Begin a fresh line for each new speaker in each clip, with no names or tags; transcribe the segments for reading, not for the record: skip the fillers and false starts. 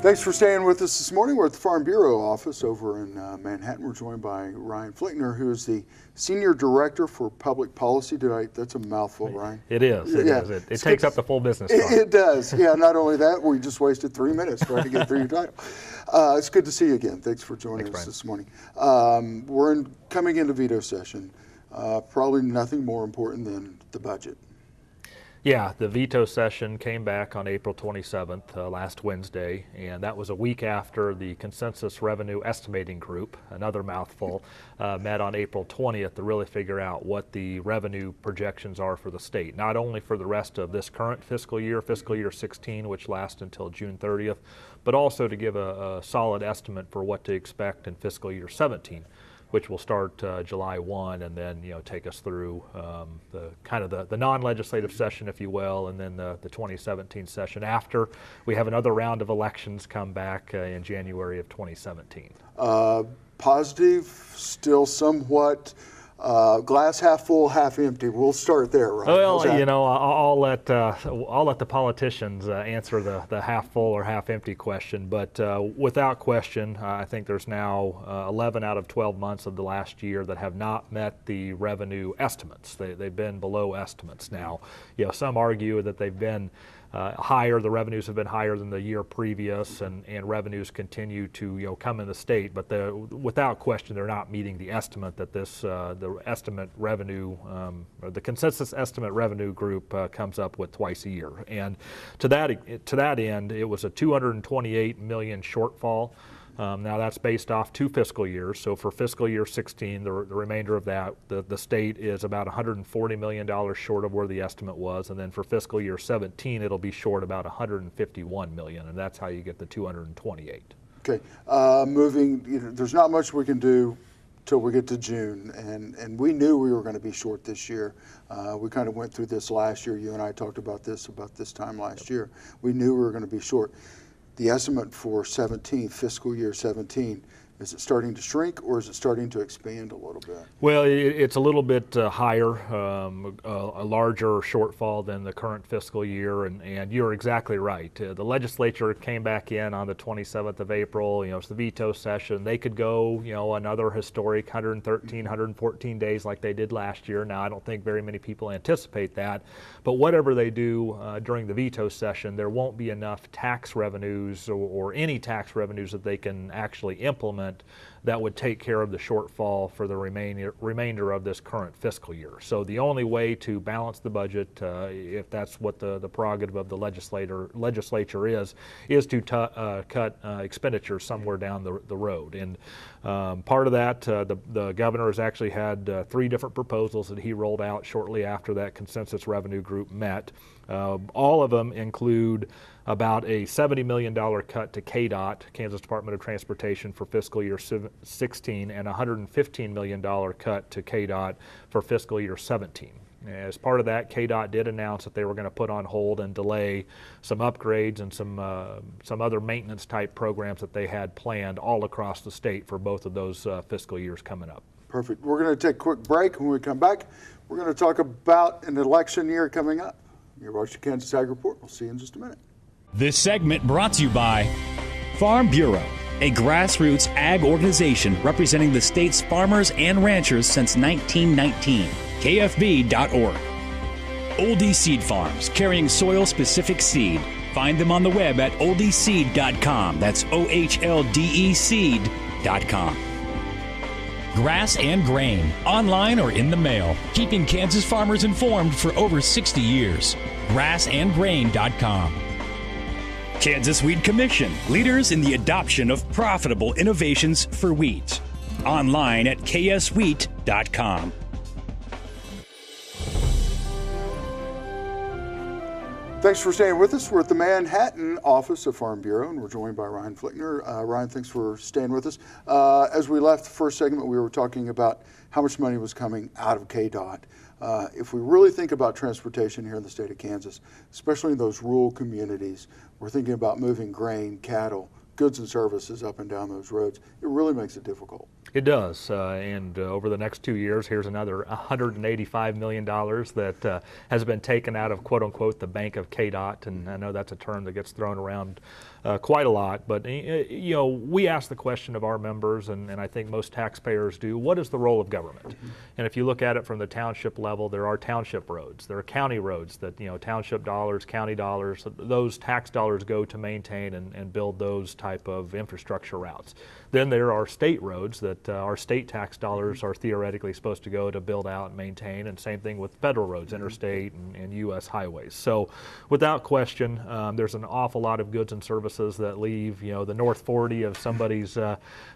Thanks for staying with us this morning. We're at the Farm Bureau office over in Manhattan. We're joined by Ryan Flickner, who is the Senior Director for Public Policy. That's a mouthful, Ryan.
It is. It is. It takes up the full business card.
It does. Yeah, not only that, we just wasted 3 minutes trying to get through your title. It's good to see you again. Thanks for joining us this morning. We're coming into veto session. Probably nothing more important than the budget.
Yeah, the veto session came back on April 27th, last Wednesday, and that was a week after the Consensus Revenue Estimating Group, another mouthful, met on April 20th to really figure out what the revenue projections are for the state, not only for the rest of this current fiscal year 16, which lasts until June 30th, but also to give a solid estimate for what to expect in fiscal year 17. Which will start July 1 and then take us through the non-legislative session, if you will, and then the 2017 session after we have another round of elections come back in January of 2017.
Positive, still somewhat. Glass half full, half empty. We'll start there, right?
Well, I'll let the politicians answer the half full or half empty question. But without question, I think there's now 11 out of 12 months of the last year that have not met the revenue estimates. They've been below estimates now. Some argue that they've been higher. The revenues have been higher than the year previous, and revenues continue to come in the state. But without question, they're not meeting the estimate that the estimate revenue, or the consensus estimate revenue group comes up with twice a year. And to that end, it was a $228 million shortfall. Now that's based off 2 fiscal years. So for fiscal year 16, the remainder of that, the state is about $140 million short of where the estimate was. And then for fiscal year 17, it'll be short about $151 million. And that's how you get the 228.
Okay. There's not much we can do till we get to June. And we knew we were going to be short this year. We kind of went through this last year. You and I talked about this time last year. We knew we were going to be short. The estimate for fiscal year 17, is it starting to shrink or is it starting to expand a little bit?
Well, it's a little bit higher, a larger shortfall than the current fiscal year, and you're exactly right. The legislature came back in on the 27th of April. It's the veto session. They could go, another historic 113, 114 days like they did last year. Now, I don't think very many people anticipate that, but whatever they do during the veto session, there won't be enough tax revenues or any tax revenues that they can actually implement that would take care of the shortfall for the remainder of this current fiscal year. So the only way to balance the budget, if that's what the prerogative of the legislature is to cut expenditures somewhere down the road. And part of that, the governor has actually had 3 different proposals that he rolled out shortly after that consensus revenue group met. All of them include about a $70 million cut to KDOT, Kansas Department of Transportation, for fiscal year 16, and a $115 million cut to KDOT for fiscal year 17. As part of that, KDOT did announce that they were going to put on hold and delay some upgrades and some other maintenance type programs that they had planned all across the state for both of those fiscal years coming up.
Perfect. We're going to take a quick break. When we come back, we're going to talk about an election year coming up. You're watching kansasAGreport. We'll see you in just a minute.
This segment brought to you by Farm Bureau, a grassroots ag organization representing the state's farmers and ranchers since 1919. KFB.org. Oldie Seed Farms, carrying soil-specific seed. Find them on the web at oldieseed.com. That's OHLDE seed.com. Grass and Grain, online or in the mail, keeping Kansas farmers informed for over 60 years. grassandgrain.com. Kansas Wheat Commission, leaders in the adoption of profitable innovations for wheat. Online at kswheat.com.
Thanks for staying with us. We're at the Manhattan office of Farm Bureau, and we're joined by Ryan Flickner. Ryan, thanks for staying with us. As we left the first segment, we were talking about how much money was coming out of KDOT. If we really think about transportation here in the state of Kansas, especially in those rural communities, we're thinking about moving grain, cattle, goods and services up and down those roads. It really makes it difficult.
It does, and over the next 2 years, here's another $185 million that has been taken out of quote-unquote the bank of KDOT, and I know that's a term that gets thrown around quite a lot, but we ask the question of our members, and I think most taxpayers do, what is the role of government? And if you look at it from the township level, there are township roads, there are county roads that, township dollars, county dollars, those tax dollars go to maintain and build those type of infrastructure routes. Then there are state roads that our state tax dollars are theoretically supposed to go to build out and maintain, and same thing with federal roads, interstate and U.S. highways. So without question, there's an awful lot of goods and services that leave, the North 40 of somebody's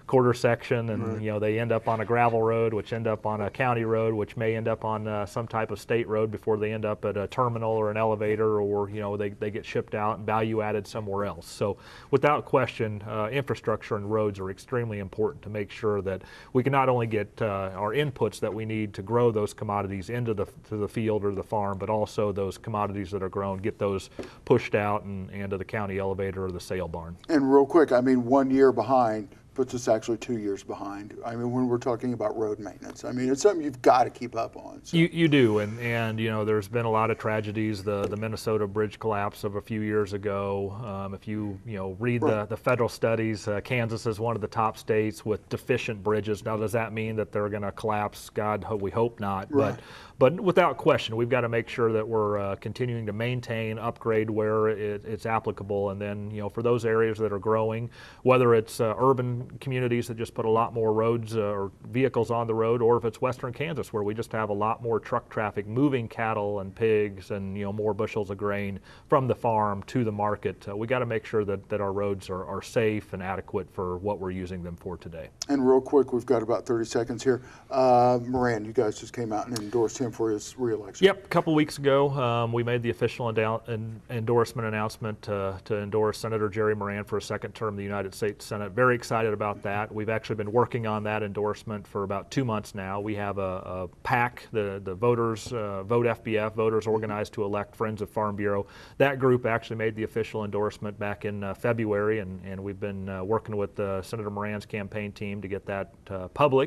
quarter section, and they end up on a gravel road, which end up on a county road, which may end up on some type of state road before they end up at a terminal or an elevator, or they get shipped out and value added somewhere else. So without question, infrastructure and roads are extremely important to make sure that we can not only get our inputs that we need to grow those commodities into the field or the farm, but also those commodities that are grown, get those pushed out and to the county elevator or the sale barn.
And real quick, 1 year behind puts us actually 2 years behind. When we're talking about road maintenance, it's something you've got to keep up on. So.
You do, and there's been a lot of tragedies. The Minnesota bridge collapse of a few years ago. If you read the federal studies, Kansas is one of the top states with deficient bridges. Now, does that mean that they're going to collapse? God, we hope not.
Right.
But without question, we've got to make sure that we're continuing to maintain, upgrade where it's applicable, and then for those areas that are growing, whether it's urban communities that just put a lot more roads or vehicles on the road, or if it's western Kansas where we just have a lot more truck traffic moving cattle and pigs and more bushels of grain from the farm to the market, we got to make sure that our roads are safe and adequate for what we're using them for today. And
real quick, we've got about 30 seconds here. Moran, you guys just came out and endorsed him for his re-election.
Yep, a couple weeks ago, we made the official endorsement announcement to endorse Senator Jerry Moran for a second term in the United States Senate. Very excited about that. We've actually been working on that endorsement for about 2 months now. We have a PAC, the voters, Vote FBF, Voters Organized to Elect Friends of Farm Bureau. That group actually made the official endorsement back in February, and we've been working with Senator Moran's campaign team to get that public.